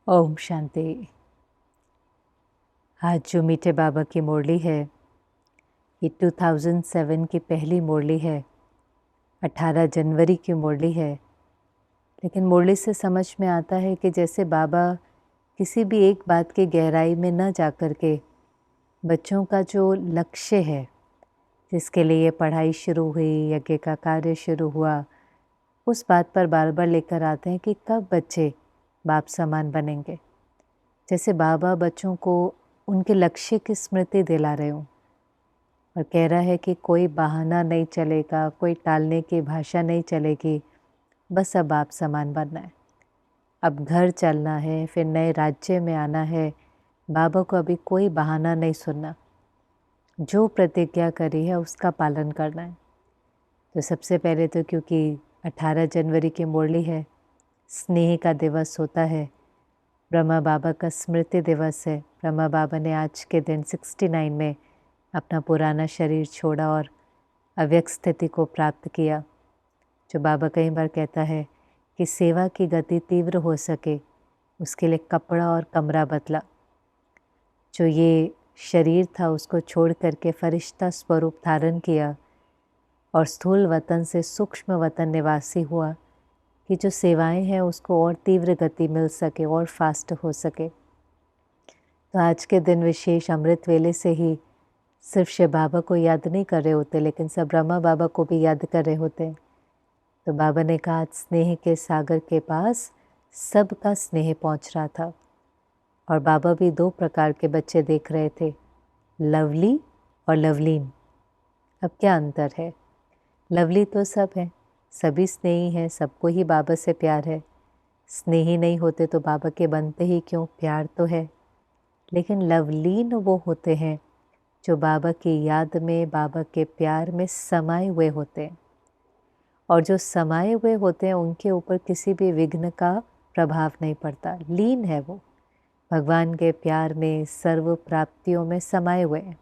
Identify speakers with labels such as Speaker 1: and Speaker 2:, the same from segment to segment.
Speaker 1: ओम शांति। आज जो मीठे बाबा की मुरली है ये 2007 की पहली मुरली है, 18 जनवरी की मुरली है। लेकिन मुरली से समझ में आता है कि जैसे बाबा किसी भी एक बात की गहराई में न जा कर के बच्चों का जो लक्ष्य है, जिसके लिए ये पढ़ाई शुरू हुई, यज्ञ का कार्य शुरू हुआ, उस बात पर बार बार लेकर आते हैं कि कब बच्चे बाप समान बनेंगे। जैसे बाबा बच्चों को उनके लक्ष्य की स्मृति दिला रहे हूँ और कह रहा है कि कोई बहाना नहीं चलेगा, कोई टालने की भाषा नहीं चलेगी, बस अब आप समान बनना है, अब घर चलना है, फिर नए राज्य में आना है। बाबा को अभी कोई बहाना नहीं सुनना, जो प्रतिज्ञा करी है उसका पालन करना है। तो सबसे पहले तो क्योंकि 18 जनवरी की मुरली है, स्नेह का दिवस होता है, ब्रह्मा बाबा का स्मृति दिवस है। ब्रह्मा बाबा ने आज के दिन 69 में अपना पुराना शरीर छोड़ा और अव्यक्त स्थिति को प्राप्त किया। जो बाबा कई बार कहता है कि सेवा की गति तीव्र हो सके उसके लिए कपड़ा और कमरा बदला। जो ये शरीर था उसको छोड़ करके फरिश्ता स्वरूप धारण किया और स्थूल वतन से सूक्ष्म वतन निवासी हुआ कि जो सेवाएं हैं उसको और तीव्र गति मिल सके और फास्ट हो सके। तो आज के दिन विशेष अमृत वेले से ही सिर्फ शिव बाबा को याद नहीं कर रहे होते, लेकिन सब ब्रह्मा बाबा को भी याद कर रहे होते हैं। तो बाबा ने कहा स्नेह के सागर के पास सबका स्नेह पहुंच रहा था और बाबा भी दो प्रकार के बच्चे देख रहे थे, लवली और लवलीन। अब क्या अंतर है? लवली तो सब हैं, सभी स्नेही हैं, सबको ही बाबा से प्यार है। स्नेही नहीं होते तो बाबा के बनते ही क्यों, प्यार तो है। लेकिन लवलीन वो होते हैं जो बाबा की याद में, बाबा के प्यार में समाये हुए होते हैं। और जो समाये हुए होते हैं उनके ऊपर किसी भी विघ्न का प्रभाव नहीं पड़ता, लीन है वो भगवान के प्यार में, सर्व प्राप्तियों में समाये हुए हैं।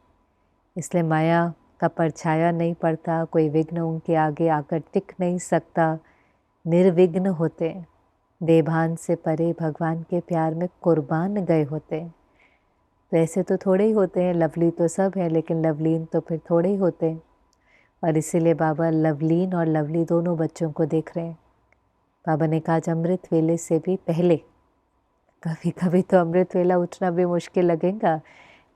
Speaker 1: इसलिए माया का परछाया नहीं पड़ता, कोई विघ्न उनके आगे आकर टिक नहीं सकता, निर्विघ्न होते हैं। देभान से परे भगवान के प्यार में कुर्बान गए होते हैं। तो ऐसे तो थोड़े ही होते हैं, लवली तो सब है लेकिन लवलीन तो फिर थोड़े ही होते हैं। और इसीलिए बाबा लवलीन और लवली दोनों बच्चों को देख रहे हैं। बाबा ने कहा आज अमृत वेले से भी पहले, कभी कभी तो अमृत वेला उठना भी मुश्किल लगेगा,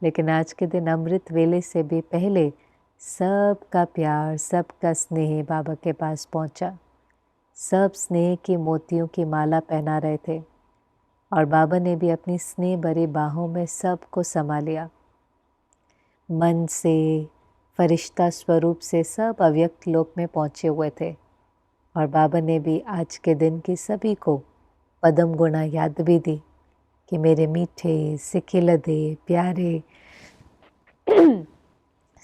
Speaker 1: लेकिन आज के दिन अमृत वेले से भी पहले सबका प्यार, सबका स्नेह बाबा के पास पहुंचा। सब स्नेह की मोतियों की माला पहना रहे थे और बाबा ने भी अपनी स्नेह भरी बाहों में सबको समा लिया। मन से, फरिश्ता स्वरूप से सब अव्यक्त लोक में पहुँचे हुए थे और बाबा ने भी आज के दिन की सभी को पदम गुणा याद भी दी कि मेरे मीठे, सिखिलदे, प्यारे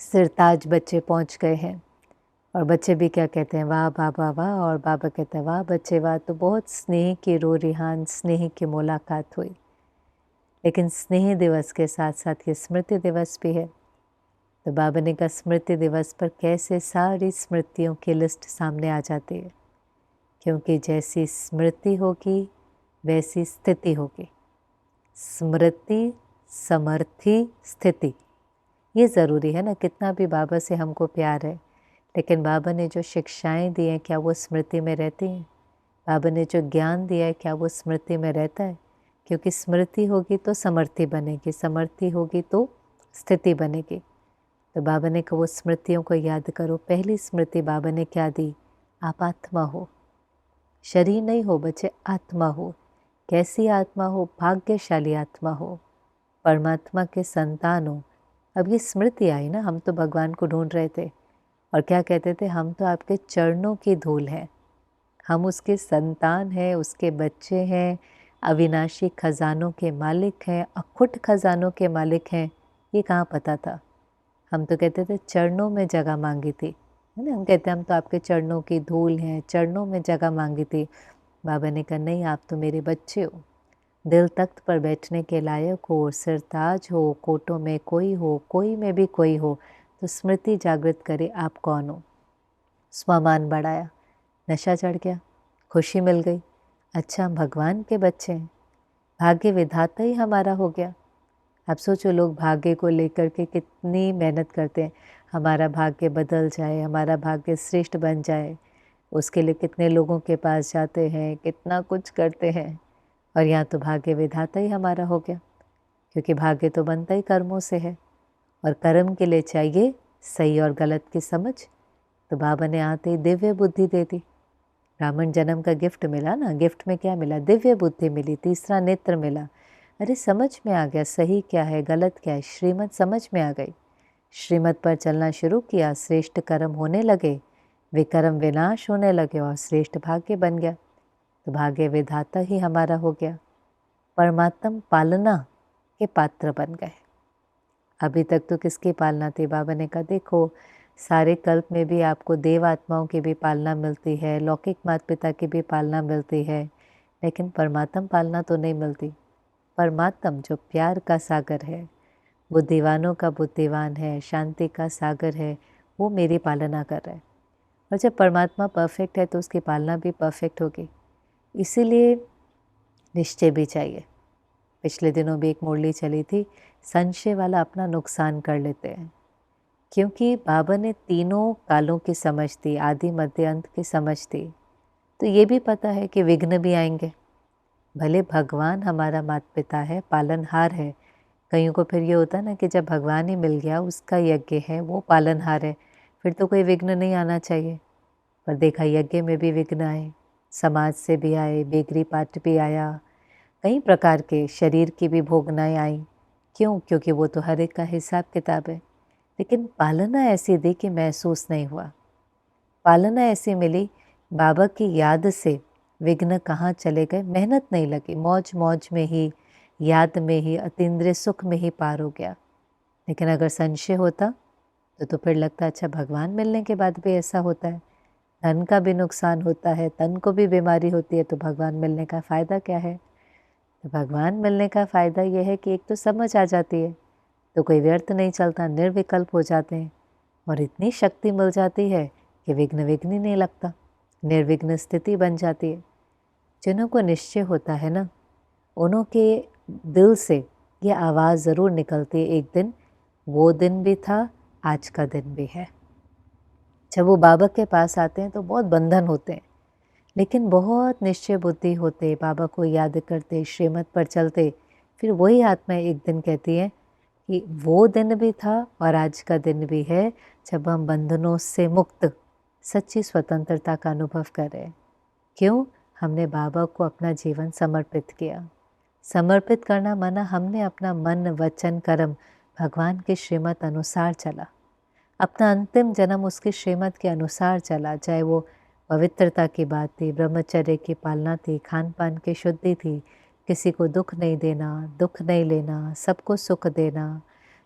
Speaker 1: सिरताज बच्चे पहुँच गए हैं। और बच्चे भी क्या कहते हैं, वाह बाबा वाह, और बाबा कहते हैं वाह बच्चे वाह। तो बहुत स्नेह की रो रिहान, स्नेह की मुलाकात हुई। लेकिन स्नेह दिवस के साथ साथ ये स्मृति दिवस भी है। तो बाबा ने कहा स्मृति दिवस पर कैसे सारी स्मृतियों की लिस्ट सामने आ जाती है, क्योंकि जैसी स्मृति होगी वैसी स्थिति होगी। स्मृति, समर्थी, स्थिति, ये ज़रूरी है ना। कितना भी बाबा से हमको प्यार है, लेकिन बाबा ने जो शिक्षाएं दी हैं क्या वो स्मृति में रहती हैं? बाबा ने जो ज्ञान दिया है क्या वो स्मृति में रहता है? क्योंकि स्मृति होगी तो समर्थी बनेगी, समर्थी होगी तो स्थिति बनेगी। तो बाबा ने कहा वो स्मृतियों को याद करो। पहली स्मृति बाबा ने क्या दी? आप आत्मा हो, शरीर नहीं हो बच्चे, आत्मा हो। कैसी आत्मा हो? भाग्यशाली आत्मा हो, परमात्मा के संतान हो। अब ये स्मृति आई ना, हम तो भगवान को ढूंढ रहे थे और क्या कहते थे, हम तो आपके चरणों की धूल हैं, हम उसके संतान हैं, उसके बच्चे हैं, अविनाशी खजानों के मालिक हैं, अखुट खजानों के मालिक हैं। ये कहाँ पता था? हम तो कहते थे चरणों में जगह मांगी थी, है ना। हम कहते हम तो आपके चरणों की धूल हैं, चरणों में जगह मांगी थी। बाबा ने कहा नहीं, आप तो मेरे बच्चे हो, दिल तख्त पर बैठने के लायक हो, सिरताज हो, कोटों में कोई हो, कोई में भी कोई हो। तो स्मृति जागृत करे आप कौन हो। स्वमान बढ़ाया, नशा चढ़ गया, खुशी मिल गई, अच्छा हम भगवान के बच्चे हैं। भाग्य विधाता ही हमारा हो गया। आप सोचो, लोग भाग्य को लेकर के कितनी मेहनत करते हैं, हमारा भाग्य बदल जाए, हमारा भाग्य श्रेष्ठ बन जाए, उसके लिए कितने लोगों के पास जाते हैं, कितना कुछ करते हैं। और यहाँ तो भाग्य विधाता ही हमारा हो गया, क्योंकि भाग्य तो बनता ही कर्मों से है, और कर्म के लिए चाहिए सही और गलत की समझ। तो बाबा ने आते ही दिव्य बुद्धि दे दी। ब्राह्मण जन्म का गिफ्ट मिला ना, गिफ्ट में क्या मिला? दिव्य बुद्धि मिली, तीसरा नेत्र मिला। अरे समझ में आ गया सही क्या है गलत क्या है, श्रीमत समझ में आ गई। श्रीमत पर चलना शुरू किया, श्रेष्ठ कर्म होने लगे, विकर्म विनाश होने लगे और श्रेष्ठ भाग्य बन गया। तो भाग्य विधाता ही हमारा हो गया, परमात्म पालना के पात्र बन गए। अभी तक तो किसकी पालना थी? बाबा ने कहा देखो, सारे कल्प में भी आपको देव आत्माओं की भी पालना मिलती है, लौकिक माता पिता की भी पालना मिलती है, लेकिन परमात्म पालना तो नहीं मिलती। परमात्म जो प्यार का सागर है, बुद्धिवानों का बुद्धिवान है, शांति का सागर है, वो मेरी पालना कर रहा है। और जब परमात्मा परफेक्ट है तो उसकी पालना भी परफेक्ट होगी। इसीलिए निश्चय भी चाहिए। पिछले दिनों भी एक मुरली चली थी, संशय वाला अपना नुकसान कर लेते हैं। क्योंकि बाबा ने तीनों कालों की समझ दी, आदि मध्य अंत की समझ दी, तो ये भी पता है कि विघ्न भी आएंगे। भले भगवान हमारा माता पिता है, पालनहार है। कईयों को फिर ये होता है ना कि जब भगवान ही मिल गया, उसका यज्ञ है, वो पालनहार है, फिर तो कोई विघ्न नहीं आना चाहिए। पर देखा, यज्ञ में भी विघ्न आए, समाज से भी आए, बेगरी पाठ भी आया, कई प्रकार के शरीर की भी भोगनाएं आई। क्यों? क्योंकि वो तो हर एक का हिसाब किताब है। लेकिन पालना ऐसी दी कि महसूस नहीं हुआ। पालना ऐसी मिली, बाबा की याद से विघ्न कहाँ चले गए, मेहनत नहीं लगी, मौज मौज में ही, याद में ही, अतीन्द्रिय सुख में ही पार हो गया। लेकिन अगर संशय होता तो फिर लगता अच्छा भगवान मिलने के बाद भी ऐसा होता है, धन का भी नुकसान होता है, तन को भी बीमारी होती है, तो भगवान मिलने का फ़ायदा क्या है? तो भगवान मिलने का फ़ायदा यह है कि एक तो समझ आ जाती है, तो कोई व्यर्थ नहीं चलता, निर्विकल्प हो जाते हैं, और इतनी शक्ति मिल जाती है कि विघ्न विघ्न ही नहीं लगता, निर्विघ्न स्थिति बन जाती है। जिन्हों को निश्चय होता है ना, उन्हों के दिल से ये आवाज़ ज़रूर निकलती है, एक दिन वो दिन भी था, आज का दिन भी है। जब वो बाबा के पास आते हैं तो बहुत बंधन होते हैं, लेकिन बहुत निश्चय बुद्धि होते, बाबा को याद करते, श्रीमत पर चलते, फिर वही आत्मा एक दिन कहती है कि वो दिन भी था और आज का दिन भी है, जब हम बंधनों से मुक्त सच्ची स्वतंत्रता का अनुभव कर रहे हैं। क्यों? हमने बाबा को अपना जीवन समर्पित किया। समर्पित करना माना हमने अपना मन वचन कर्म भगवान के श्रीमत अनुसार चला, अपना अंतिम जन्म उसकी श्रीमत के अनुसार चला, चाहे वो पवित्रता की बात थी, ब्रह्मचर्य की पालना थी, खान पान की शुद्धि थी, किसी को दुख नहीं देना, दुख नहीं लेना, सबको सुख देना,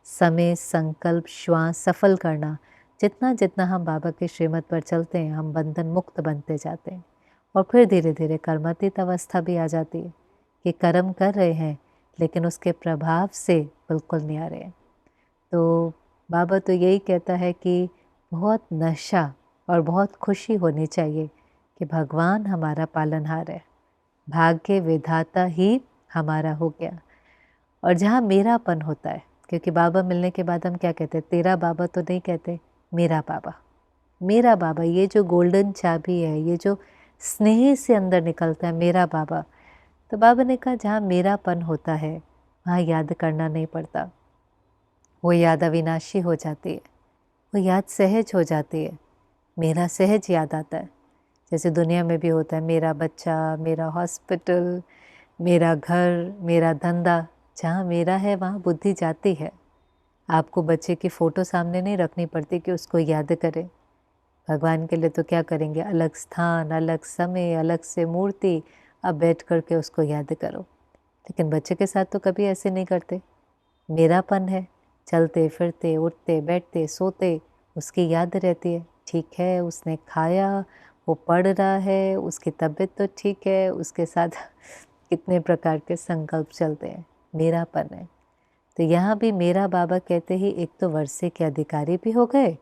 Speaker 1: समय संकल्प श्वास सफल करना। जितना जितना हम बाबा के श्रीमत पर चलते हैं, हम बंधन मुक्त बनते जाते हैं। और फिर धीरे धीरे कर्मातीत अवस्था भी आ जाती है कि कर्म कर रहे हैं लेकिन उसके प्रभाव से बिल्कुल नहीं आ रहे हैं। तो बाबा तो यही कहता है कि बहुत नशा और बहुत खुशी होनी चाहिए कि भगवान हमारा पालनहार है, भाग्य विधाता ही हमारा हो गया। और जहाँ मेरापन होता है, क्योंकि बाबा मिलने के बाद हम क्या कहते हैं, तेरा बाबा तो नहीं कहते, मेरा बाबा। मेरा बाबा, ये जो गोल्डन चाबी है, ये जो स्नेह से अंदर निकलता है, मेरा बाबा। तो बाबा ने कहा जहाँ मेरापन होता है वहाँ याद करना नहीं पड़ता, वो याद अविनाशी हो जाती है, वो याद सहज हो जाती है। मेरा सहज याद आता है, जैसे दुनिया में भी होता है, मेरा बच्चा, मेरा हॉस्पिटल, मेरा घर, मेरा धंधा। जहाँ मेरा है वहाँ बुद्धि जाती है। आपको बच्चे की फ़ोटो सामने नहीं रखनी पड़ती कि उसको याद करें। भगवान के लिए तो क्या करेंगे, अलग स्थान, अलग समय, अलग से मूर्ति, अब बैठ करके उसको याद करो। लेकिन बच्चे के साथ तो कभी ऐसे नहीं करते। मेरापन है, चलते फिरते उठते बैठते सोते उसकी याद रहती है। ठीक है, उसने खाया, वो पढ़ रहा है, उसकी तबीयत तो ठीक है, उसके साथ कितने प्रकार के संकल्प चलते हैं, मेरापन है। तो यहाँ भी मेरा बाबा कहते ही एक तो वर्षे के अधिकारी भी हो गए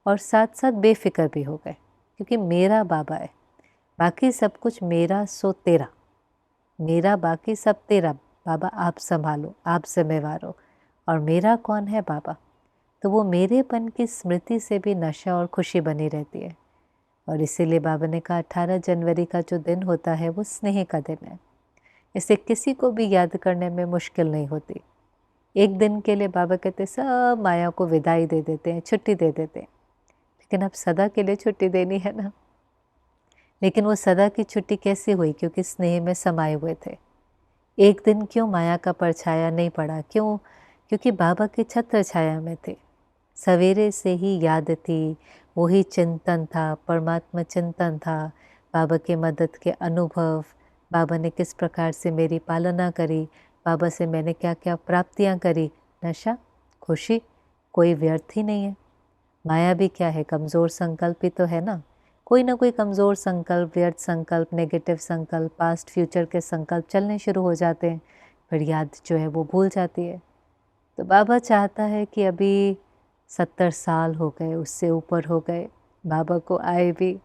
Speaker 1: और साथ साथ बेफिक्र भी हो गए, क्योंकि मेरा बाबा है, बाकी सब कुछ मेरा सो तेरा, मेरा बाकी सब तेरा। बाबा आप संभालो, आप जिम्मेवार हो, और मेरा कौन है बाबा। तो वो मेरेपन की स्मृति से भी नशा और खुशी बनी रहती है। और इसीलिए बाबा ने कहा 18 जनवरी का जो दिन होता है वो स्नेह का दिन है। इसे किसी को भी याद करने में मुश्किल नहीं होती। एक दिन के लिए बाबा कहते सब माया को विदाई दे देते हैं, छुट्टी दे देते हैं, लेकिन अब सदा के लिए छुट्टी देनी है ना। लेकिन वो सदा की छुट्टी कैसे हुई? क्योंकि स्नेह में समाये हुए थे। एक दिन क्यों माया का परछाया नहीं पड़ा? क्यों? क्योंकि बाबा की छत्र छाया में थे। सवेरे से ही याद थी, वही चिंतन था, परमात्मा चिंतन था, बाबा के मदद के अनुभव, बाबा ने किस प्रकार से मेरी पालना करी, बाबा से मैंने क्या क्या प्राप्तियां करी। नशा, खुशी कोई व्यर्थ ही नहीं है। माया भी क्या है? कमज़ोर संकल्प ही तो है ना। कोई ना कोई कमज़ोर संकल्प, व्यर्थ संकल्प, नेगेटिव संकल्प, पास्ट फ्यूचर के संकल्प चलने शुरू हो जाते हैं, फिर याद जो है वो भूल जाती है। तो बाबा चाहता है कि अभी 70 साल हो गए, उससे ऊपर हो गए, बाबा को आए भी,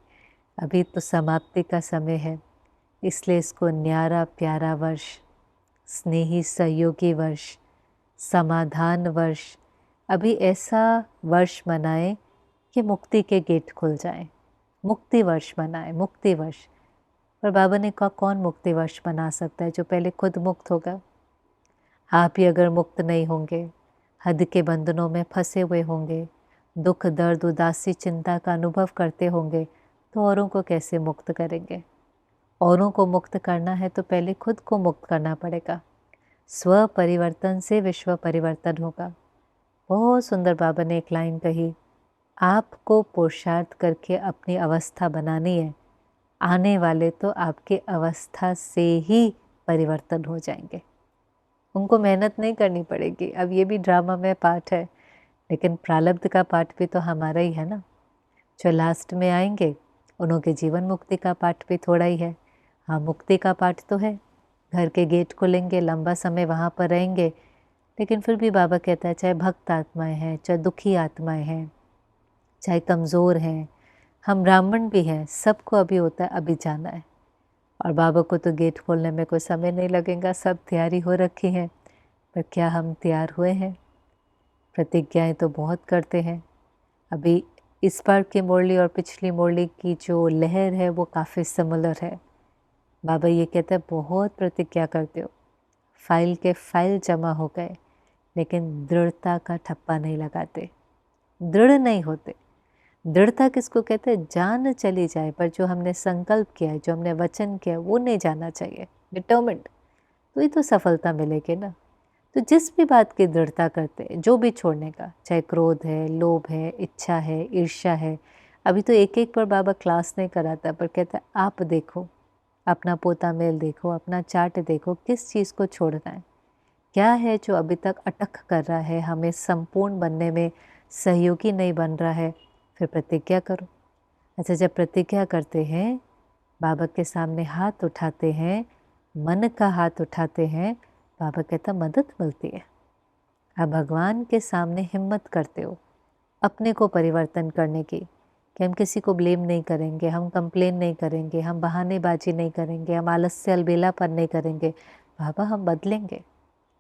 Speaker 1: अभी तो समाप्ति का समय है। इसलिए इसको न्यारा प्यारा वर्ष, स्नेही सहयोगी वर्ष, समाधान वर्ष, अभी ऐसा वर्ष मनाएं कि मुक्ति के गेट खुल जाएं। मुक्ति वर्ष मनाएं, मुक्ति वर्ष। पर बाबा ने कहा कौन मुक्ति वर्ष मना सकता है? जो पहले खुद मुक्त होगा। आप ही अगर मुक्त नहीं होंगे, हद के बंधनों में फंसे हुए होंगे, दुख दर्द उदासी चिंता का अनुभव करते होंगे, तो औरों को कैसे मुक्त करेंगे? औरों को मुक्त करना है तो पहले खुद को मुक्त करना पड़ेगा। स्व परिवर्तन से विश्व परिवर्तन होगा। बहुत सुंदर बाबा ने एक लाइन कही, आपको पुरुषार्थ करके अपनी अवस्था बनानी है, आने वाले तो आपके अवस्था से ही परिवर्तन हो जाएंगे। उनको मेहनत नहीं करनी पड़ेगी। अब ये भी ड्रामा में पार्ट है, लेकिन प्रारब्ध का पार्ट भी तो हमारा ही है ना। जो लास्ट में आएंगे उन्हों के जीवन मुक्ति का पार्ट भी थोड़ा ही है। हाँ, मुक्ति का पार्ट तो है, घर के गेट खोलेंगे, लंबा समय वहाँ पर रहेंगे, लेकिन फिर भी बाबा कहता है चाहे भक्त आत्माएं हैं, चाहे दुखी आत्माएं हैं, चाहे कमज़ोर हैं, हम ब्राह्मण भी हैं, सबको अभी होता है अभी जाना है। और बाबा को तो गेट खोलने में कोई समय नहीं लगेगा, सब तैयारी हो रखी है। पर क्या हम तैयार हुए हैं? प्रतिज्ञाएं तो बहुत करते हैं। अभी इस बार की मुरली और पिछली मुरली की जो लहर है वो काफ़ी सिमिलर है। बाबा ये कहते हैं बहुत प्रतिज्ञा करते हो, फाइल के फाइल जमा हो गए, लेकिन दृढ़ता का ठप्पा नहीं लगाते, दृढ़ नहीं होते। दृढ़ता किसको कहते हैं? जान चली जाए पर जो हमने संकल्प किया है, जो हमने वचन किया है, वो नहीं जाना चाहिए। डिटर्मिन्ड, तो ही तो सफलता मिलेगी ना। तो जिस भी बात की दृढ़ता करते हैं, जो भी छोड़ने का, चाहे क्रोध है, लोभ है, इच्छा है, ईर्ष्या है। अभी तो एक एक पर बाबा क्लास नहीं कराता, पर कहता है आप देखो, अपना पोता मेल देखो, अपना चार्ट देखो, किस चीज़ को छोड़ना है, क्या है जो अभी तक अटक कर रहा है, हमें संपूर्ण बनने में सहयोगी नहीं बन रहा है। फिर प्रतिज्ञा करो। अच्छा, जब प्रतिज्ञा करते हैं, बाबा के सामने हाथ उठाते हैं, मन का हाथ उठाते हैं, बाबा कहता मदद मिलती है। आप भगवान के सामने हिम्मत करते हो अपने को परिवर्तन करने की, कि हम किसी को ब्लेम नहीं करेंगे, हम कंप्लेन नहीं करेंगे, हम बहानेबाजी नहीं करेंगे, हम आलस्य अलबेलापन नहीं करेंगे। बाबा हम बदलेंगे,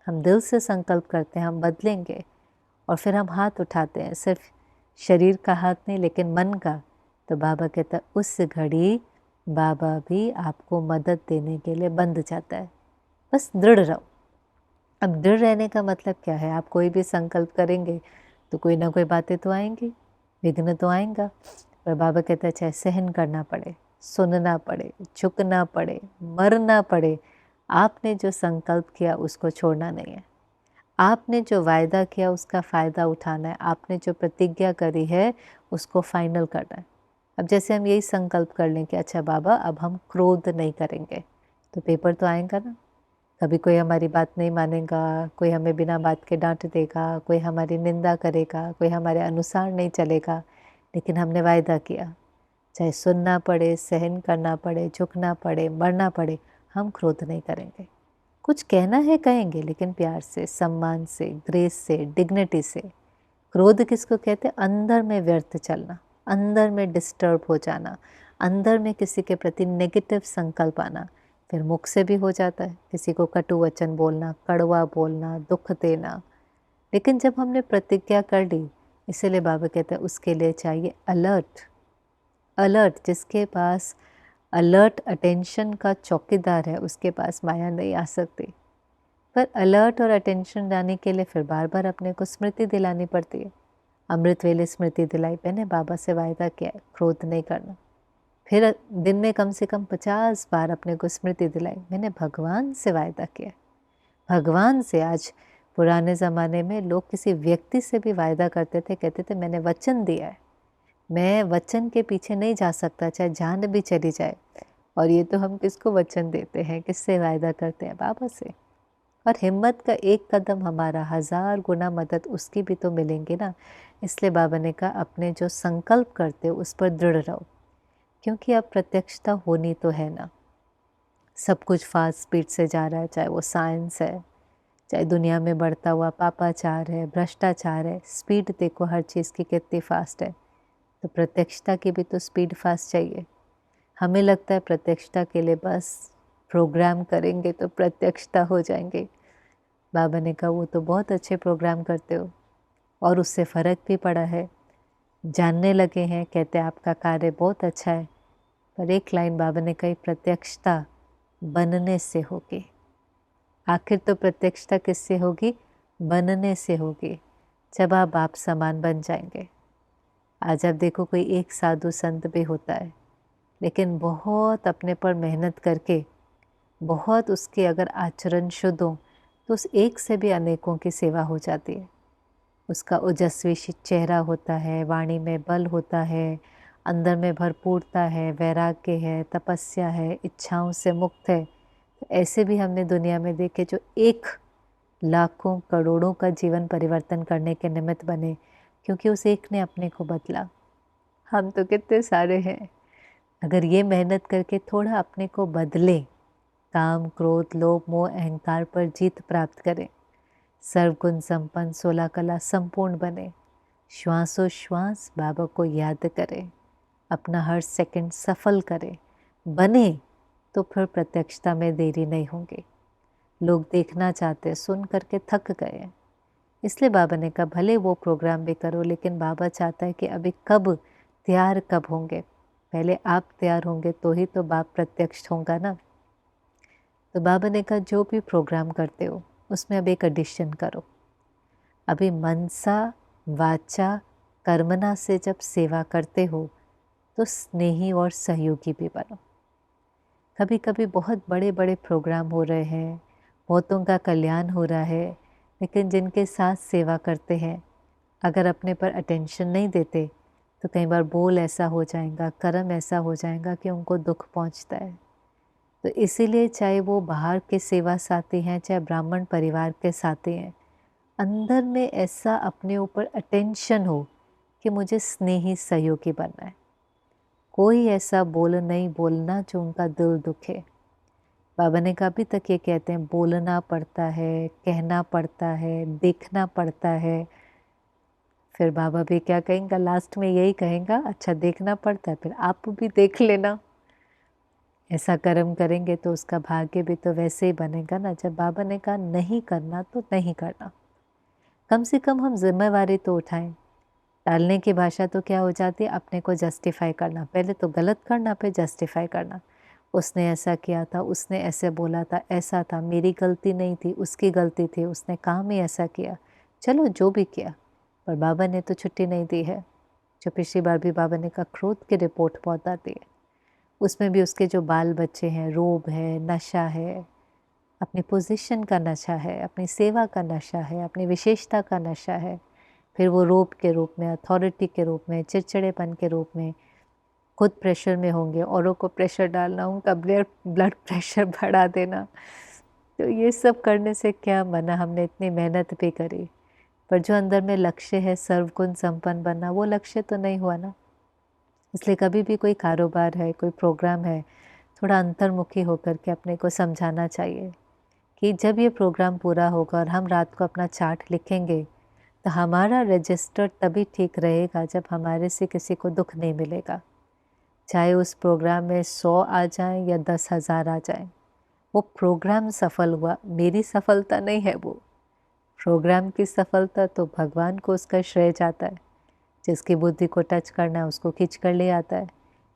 Speaker 1: हम दिल से संकल्प करते हैं हम बदलेंगे। और फिर हम हाथ उठाते हैं, सिर्फ शरीर का हाथ नहीं लेकिन मन का। तो बाबा कहता है उस घड़ी बाबा भी आपको मदद देने के लिए बंध जाता है। बस दृढ़ रहो। अब दृढ़ रहने का मतलब क्या है? आप कोई भी संकल्प करेंगे तो कोई ना कोई बातें तो आएंगी, विघ्न तो आएगा। पर बाबा कहता है चाहे सहन करना पड़े, सुनना पड़े, झुकना पड़े, मरना पड़े, आपने जो संकल्प किया उसको छोड़ना नहीं है। आपने जो वायदा किया उसका फ़ायदा उठाना है। आपने जो प्रतिज्ञा करी है उसको फाइनल करना है। अब जैसे हम यही संकल्प कर लें कि अच्छा बाबा अब हम क्रोध नहीं करेंगे, तो पेपर तो आएगा ना। कभी कोई हमारी बात नहीं मानेगा, कोई हमें बिना बात के डांट देगा, कोई हमारी निंदा करेगा, कोई हमारे अनुसार नहीं चलेगा, लेकिन हमने वायदा किया, चाहे सुनना पड़े, सहन करना पड़े, झुकना पड़े, मरना पड़े, हम क्रोध नहीं करेंगे। कुछ कहना है कहेंगे, लेकिन प्यार से, सम्मान से, ग्रेस से, डिग्निटी से। क्रोध किसको कहते हैं? अंदर में व्यर्थ चलना, अंदर में डिस्टर्ब हो जाना, अंदर में किसी के प्रति नेगेटिव संकल्प आना। फिर मुख से भी हो जाता है, किसी को कटु वचन बोलना, कड़वा बोलना, दुख देना। लेकिन जब हमने प्रतिज्ञा कर ली, इसीलिए बाबा कहते हैं उसके लिए चाहिए अलर्ट। अलर्ट, जिसके पास अलर्ट अटेंशन का चौकीदार है, उसके पास माया नहीं आ सकती। पर अलर्ट और अटेंशन लाने के लिए फिर बार बार अपने को स्मृति दिलानी पड़ती है। अमृत वेले स्मृति दिलाई, मैंने बाबा से वायदा किया है क्रोध नहीं करना। फिर दिन में कम से कम 50 बार अपने को स्मृति दिलाई, मैंने भगवान से वायदा किया है। भगवान से, आज पुराने ज़माने में लोग किसी व्यक्ति से भी वायदा करते थे, कहते थे मैंने वचन दिया है, मैं वचन के पीछे नहीं जा सकता, चाहे जान भी चली जाए। और ये तो हम किसको वचन देते हैं, किससे वायदा करते हैं? बाबा से। और हिम्मत का एक कदम हमारा 1000 गुना मदद उसकी भी तो मिलेंगी ना। इसलिए बाबा ने कहा अपने जो संकल्प करते हो उस पर दृढ़ रहो, क्योंकि अब प्रत्यक्षता होनी तो है ना। सब कुछ फास्ट स्पीड से जा रहा है, चाहे वो साइंस है, चाहे दुनिया में बढ़ता हुआ पापाचार है, भ्रष्टाचार है। स्पीड देखो हर चीज़ की कितनी फास्ट है, तो प्रत्यक्षता की भी तो स्पीड फास्ट चाहिए। हमें लगता है प्रत्यक्षता के लिए बस प्रोग्राम करेंगे तो प्रत्यक्षता हो जाएंगे। बाबा ने कहा वो तो बहुत अच्छे प्रोग्राम करते हो और उससे फ़र्क भी पड़ा है, जानने लगे हैं। कहते आपका कार्य बहुत अच्छा है। पर एक लाइन बाबा ने कही, प्रत्यक्षता बनने से होगी। आखिर तो प्रत्यक्षता किससे होगी? बनने से होगी, जब आप बाप समान बन जाएंगे। आज आप देखो कोई एक साधु संत भी होता है, लेकिन बहुत अपने पर मेहनत करके, बहुत उसके अगर आचरण शुद्ध हो, तो उस एक से भी अनेकों की सेवा हो जाती है। उसका ओजस्वी चेहरा होता है, वाणी में बल होता है, अंदर में भरपूरता है, वैराग्य है, तपस्या है, इच्छाओं से मुक्त है। तो ऐसे भी हमने दुनिया में देखे जो 1 लाखों करोड़ों का जीवन परिवर्तन करने के निमित्त बने, क्योंकि उस एक ने अपने को बदला। हम तो कितने सारे हैं, अगर ये मेहनत करके थोड़ा अपने को बदले, काम क्रोध लोभ मोह अहंकार पर जीत प्राप्त करें, सर्वगुण संपन्न 16 कला संपूर्ण बने, श्वासोश्वास बाबा को याद करें, अपना हर सेकंड सफल करें, बने, तो फिर प्रत्यक्षता में देरी नहीं होगी। लोग देखना चाहते, सुन करके थक गए हैं। इसलिए बाबा ने कहा भले वो प्रोग्राम भी करो, लेकिन बाबा चाहता है कि अभी कब तैयार कब होंगे, पहले आप तैयार होंगे तो ही तो बाप प्रत्यक्ष होगा ना। तो बाबा ने कहा जो भी प्रोग्राम करते हो उसमें अब एक एडिशन करो। अभी मनसा वाचा कर्मना से जब सेवा करते हो तो स्नेही और सहयोगी भी बनो। कभी कभी बहुत बड़े बड़े प्रोग्राम हो रहे हैं, बहुतों का कल्याण हो रहा है, लेकिन जिनके साथ सेवा करते हैं अगर अपने पर अटेंशन नहीं देते तो कई बार बोल ऐसा हो जाएगा, कर्म ऐसा हो जाएगा कि उनको दुख पहुंचता है। तो इसीलिए चाहे वो बाहर के सेवा साथी हैं, चाहे ब्राह्मण परिवार के साथी हैं, अंदर में ऐसा अपने ऊपर अटेंशन हो कि मुझे स्नेही सहयोगी बनना है। कोई ऐसा बोल नहीं बोलना जो उनका दिल दुखे। बाबा ने कहा अभी तक ये कहते हैं बोलना पड़ता है, कहना पड़ता है, देखना पड़ता है। फिर बाबा भी क्या कहेंगे, लास्ट में यही कहेंगे अच्छा देखना पड़ता है, फिर आप भी देख लेना। ऐसा कर्म करेंगे तो उसका भाग्य भी तो वैसे ही बनेगा ना। जब बाबा ने कहा नहीं करना तो नहीं करना, कम से कम हम जिम्मेवारी तो उठाएं। टालने की भाषा तो क्या हो जाती है, अपने को जस्टिफाई करना, पहले तो गलत करना फिर जस्टिफाई करना। उसने ऐसा किया था, उसने ऐसे बोला था, ऐसा था, मेरी गलती नहीं थी, उसकी गलती थी, उसने काम ही ऐसा किया। चलो जो भी किया, पर बाबा ने तो छुट्टी नहीं दी है। जो पिछली बार भी बाबा ने कहा क्रोध की रिपोर्ट बहुत आती है, उसमें भी उसके जो बाल बच्चे हैं, रोब है, नशा है, अपनी पोजीशन का नशा है, अपनी सेवा का नशा है, अपनी विशेषता का नशा है। फिर वो रोब के रूप में, अथॉरिटी के रूप में, चिड़चिड़ेपन के रूप में, खुद प्रेशर में होंगे, औरों को प्रेशर डालना, उनका ब्लड प्रेशर बढ़ा देना। तो ये सब करने से क्या बना, हमने इतनी मेहनत भी करी, पर जो अंदर में लक्ष्य है सर्वगुण संपन्न बनना, वो लक्ष्य तो नहीं हुआ ना। इसलिए कभी भी कोई कारोबार है, कोई प्रोग्राम है, थोड़ा अंतर्मुखी होकर के अपने को समझाना चाहिए कि जब ये प्रोग्राम पूरा होगा और हम रात को अपना चार्ट लिखेंगे तो हमारा रजिस्टर तभी ठीक रहेगा जब हमारे से किसी को दुख नहीं मिलेगा। चाहे उस प्रोग्राम में 100 आ जाएं या 10,000 आ जाएं, वो प्रोग्राम सफल हुआ, मेरी सफलता नहीं है वो। प्रोग्राम की सफलता तो भगवान को उसका श्रेय जाता है। जिसकी बुद्धि को टच करना है उसको खींच कर ले आता है।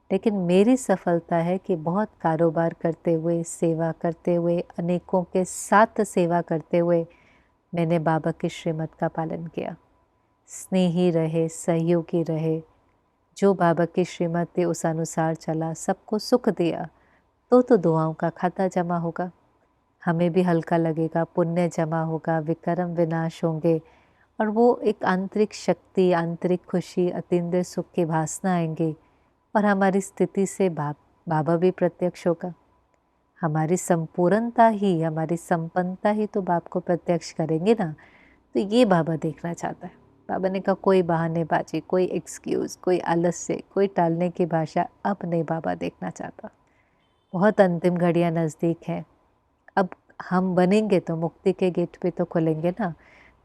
Speaker 1: लेकिन मेरी सफलता है कि बहुत कारोबार करते हुए, सेवा करते हुए, अनेकों के साथ सेवा करते हुए मैंने बाबा की श्रीमत का पालन किया। स्नेही रहे, सहयोगी रहे, जो बाबा की श्रीमत थी उस अनुसार चला, सबको सुख दिया, तो दुआओं का खाता जमा होगा। हमें भी हल्का लगेगा, पुण्य जमा होगा, विक्रम विनाश होंगे और वो एक आंतरिक शक्ति, आंतरिक खुशी, अतीन्द्रिय सुख की भासना आएंगी और हमारी स्थिति से बाबा भी प्रत्यक्ष होगा। हमारी संपूर्णता ही, हमारी संपन्नता ही तो बाप को प्रत्यक्ष करेंगे ना। तो ये बाबा देखना चाहता है। बाबा ने कहा कोई बहानेबाजी, कोई एक्सक्यूज़, कोई आलस्य, कोई टालने की भाषा अब नहीं बाबा देखना चाहता। बहुत अंतिम घड़ियाँ नज़दीक हैं। अब हम बनेंगे तो मुक्ति के गेट पे तो खुलेंगे ना।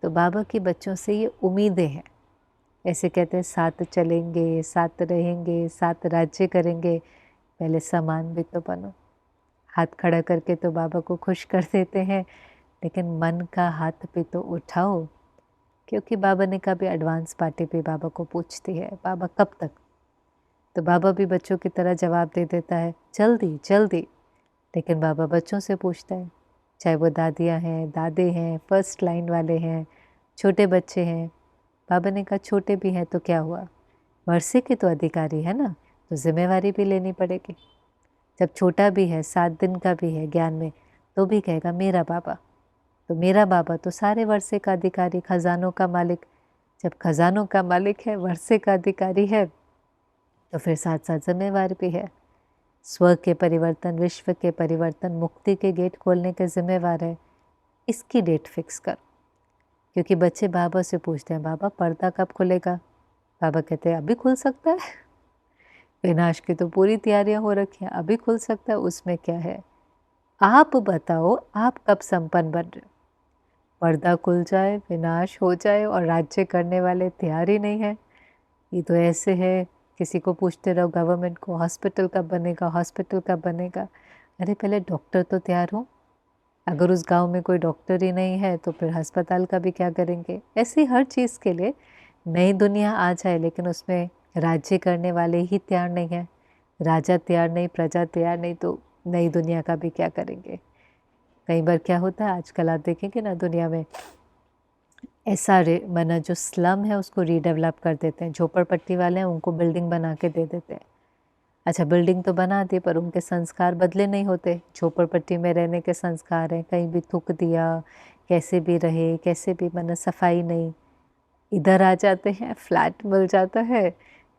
Speaker 1: तो बाबा के बच्चों से ये उम्मीदें हैं। ऐसे कहते हैं साथ चलेंगे, साथ रहेंगे, साथ राज्य करेंगे। पहले समान भी तो बनो। हाथ खड़ा करके तो बाबा को खुश कर देते हैं, लेकिन मन का हाथ भी तो उठाओ। क्योंकि बाबा ने कभी एडवांस पार्टी पे बाबा को पूछती है, बाबा कब तक? तो बाबा भी बच्चों की तरह जवाब दे देता है, जल्दी जल्दी। लेकिन बाबा बच्चों से पूछता है, चाहे वो दादियाँ हैं, दादे हैं, फर्स्ट लाइन वाले हैं, छोटे बच्चे हैं। बाबा ने कहा छोटे भी हैं तो क्या हुआ, वर्षे के तो अधिकारी है ना, तो जिम्मेवारी भी लेनी पड़ेगी। जब छोटा भी है, 7 दिन का भी है ज्ञान में, तो भी कहेगा मेरा बाबा। तो मेरा बाबा तो सारे वर्षे का अधिकारी, खजानों का मालिक। जब खजानों का मालिक है, वर्षे का अधिकारी है, तो फिर साथ साथ जिम्मेवार भी है। स्व के परिवर्तन, विश्व के परिवर्तन, मुक्ति के गेट खोलने के जिम्मेवार है। इसकी डेट फिक्स करो। क्योंकि बच्चे बाबा से पूछते हैं, बाबा पर्दा कब खुलेगा? बाबा कहते हैं अभी खुल सकता है। विनाश की तो पूरी तैयारियां हो रखी हैं, अभी खुल सकता है, उसमें क्या है? आप बताओ आप कब संपन्न बन रहे हो? पर्दा खुल जाए, विनाश हो जाए और राज्य करने वाले तैयार ही नहीं है। ये तो ऐसे है, किसी को पूछते रहो गवर्नमेंट को, हॉस्पिटल कब बनेगा, हॉस्पिटल कब बनेगा। अरे पहले डॉक्टर तो तैयार हो। अगर उस गांव में कोई डॉक्टर ही नहीं है तो फिर अस्पताल का भी क्या करेंगे? ऐसी हर चीज़ के लिए नई दुनिया आ जाए, लेकिन उसमें राज्य करने वाले ही तैयार नहीं है। राजा तैयार नहीं, प्रजा तैयार नहीं, तो नई दुनिया का भी क्या करेंगे? कई बार क्या होता है, आजकल आप देखेंगे ना दुनिया में, ऐसा माना जो स्लम है उसको रीडेवलप कर देते हैं। झोपड़पट्टी वाले हैं उनको बिल्डिंग बना के दे देते हैं। अच्छा बिल्डिंग तो बना दी पर उनके संस्कार बदले नहीं होते। झोपड़पट्टी में रहने के संस्कार हैं, कहीं भी थूक दिया, कैसे भी रहे, कैसे भी माना सफाई नहीं। इधर आ जाते हैं, फ्लैट मिल जाता है,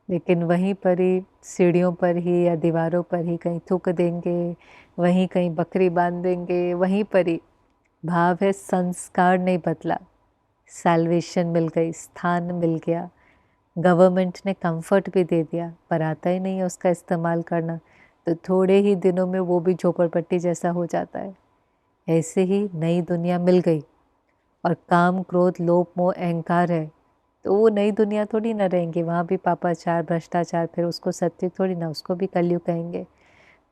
Speaker 1: लेकिन वहीं पर ही सीढ़ियों पर ही या दीवारों पर ही कहीं थूक देंगे, वहीं कहीं बकरी बांध देंगे, वहीं पर ही। भाव है संस्कार नहीं बदला, सैल्वेशन मिल गई, स्थान मिल गया, गवर्नमेंट ने कंफर्ट भी दे दिया, पर आता ही नहीं है उसका इस्तेमाल करना, तो थोड़े ही दिनों में वो भी झोपड़पट्टी जैसा हो जाता है। ऐसे ही नई दुनिया मिल गई और काम, क्रोध, लोभ, मोह, अहंकार है, तो वो नई दुनिया थोड़ी ना रहेंगी, वहाँ भी पापाचार, भ्रष्टाचार, फिर उसको सत्युग थोड़ी ना, उसको भी कलयुग कहेंगे।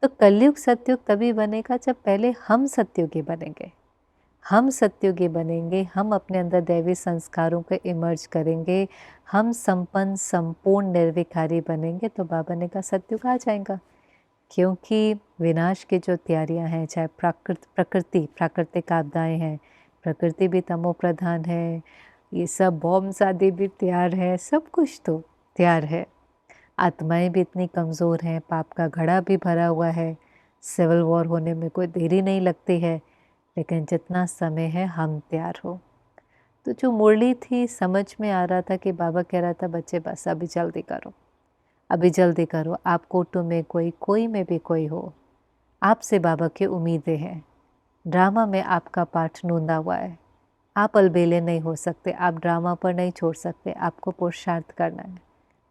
Speaker 1: तो कलयुग सत्युग तभी बनेगा जब पहले हम सत्युगी बनेंगे। हम सत्युगी बनेंगे, हम अपने अंदर दैवी संस्कारों को इमर्ज करेंगे, हम संपन्न संपूर्ण निर्विकारी बनेंगे, तो बाबा ने कहा सत्युग आ जाएगा। क्योंकि विनाश की जो तैयारियां हैं, चाहे प्राकृतिक आपदाएं हैं, प्रकृति भी तमो प्रधान है, ये सब बॉम्ब आदि भी तैयार है, सब कुछ तो तैयार है। आत्माएं भी इतनी कमज़ोर हैं, पाप का घड़ा भी भरा हुआ है, सिविल वॉर होने में कोई देरी नहीं लगती है, लेकिन जितना समय है हम तैयार हो। तो जो मुरली थी, समझ में आ रहा था कि बाबा कह रहा था बच्चे बस अभी जल्दी करो, अभी जल्दी करो। आप कोटू में कोई, कोई में भी कोई हो, आपसे बाबा की उम्मीदें हैं। ड्रामा में आपका पाठ नूंदा हुआ है, आप अलबेले नहीं हो सकते, आप ड्रामा पर नहीं छोड़ सकते, आपको पुरुषार्थ करना है।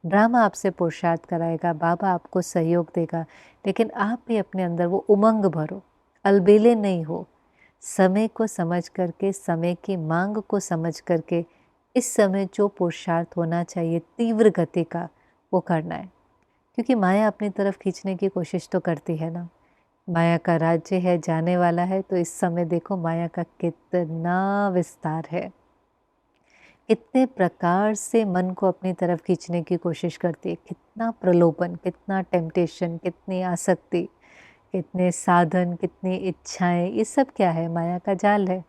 Speaker 1: ड्रामा आपसे पुरुषार्थ कराएगा, बाबा आपको सहयोग देगा, लेकिन आप भी अपने अंदर वो उमंग भरो, अलबेले नहीं हो। समय को समझ करके, समय की मांग को समझ करके, इस समय जो पुरुषार्थ होना चाहिए तीव्र गति का, वो करना है। क्योंकि माया अपनी तरफ खींचने की कोशिश तो करती है ना, माया का राज्य है, जाने वाला है, तो इस समय देखो माया का कितना विस्तार है, कितने प्रकार से मन को अपनी तरफ खींचने की कोशिश करती है, कितना प्रलोभन, कितना टेम्पटेशन, कितनी आसक्ति, कितने साधन, कितनी इच्छाएं, ये सब क्या है? माया का जाल है।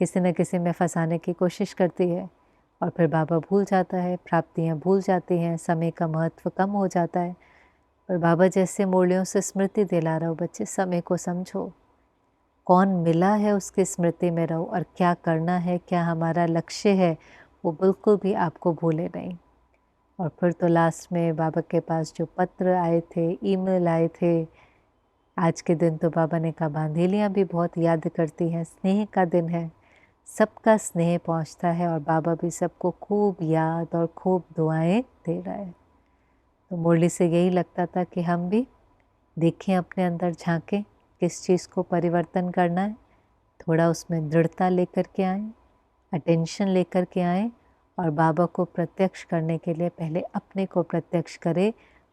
Speaker 1: किसी न किसी में फंसाने की कोशिश करती है और फिर बाबा भूल जाता है, प्राप्तियां भूल जाती हैं, समय का महत्व कम हो जाता है। पर बाबा जैसे मुरलियों से स्मृति दिला रहा हो, बच्चे समय को समझो, कौन मिला है उसकी स्मृति में रहो, और क्या करना है, क्या हमारा लक्ष्य है, वो बिल्कुल भी आपको भूले नहीं। और फिर तो लास्ट में बाबा के पास जो पत्र आए थे, ईमेल आए थे, आज के दिन तो बाबा ने कहा बांधेलियाँ भी बहुत याद करती हैं, स्नेह का दिन है, सबका स्नेह पहुंचता है और बाबा भी सबको खूब याद और खूब दुआएं दे रहा है। तो मुरली से यही लगता था कि हम भी देखें, अपने अंदर झांकें, किस चीज़ को परिवर्तन करना है, थोड़ा उसमें दृढ़ता लेकर के आएँ, अटेंशन लेकर के आएँ और बाबा को प्रत्यक्ष करने के लिए पहले अपने को प्रत्यक्ष करें,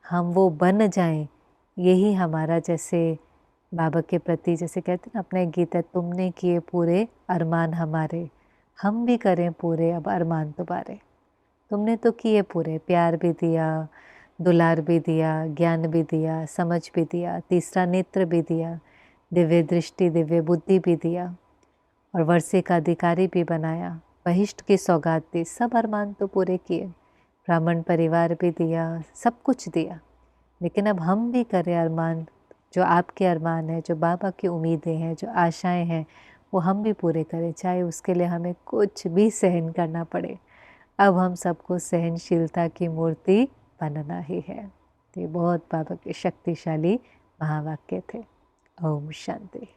Speaker 1: हम वो बन जाएं। यही हमारा, जैसे बाबा के प्रति जैसे कहते हैं ना, अपने गीत है, तुमने किए पूरे अरमान हमारे, हम भी करें पूरे अब अरमान तुम्हारे। तुमने तो किए पूरे, प्यार भी दिया, दुलार भी दिया, ज्ञान भी दिया, समझ भी दिया, तीसरा नेत्र भी दिया, दिव्य दृष्टि, दिव्य बुद्धि भी दिया और वर्षे का अधिकारी भी बनाया, बहिष्ट की सौगात दी, सब अरमान तो पूरे किए, ब्राह्मण परिवार भी दिया, सब कुछ दिया। लेकिन अब हम भी करें अरमान, जो आपके अरमान है, जो बाबा की उम्मीदें हैं, जो आशाएं हैं, वो हम भी पूरे करें, चाहे उसके लिए हमें कुछ भी सहन करना पड़े। अब हम सबको सहनशीलता की मूर्ति बनना ही है। तो ये बहुत बाबा के शक्तिशाली महावाक्य थे। ओम शांति।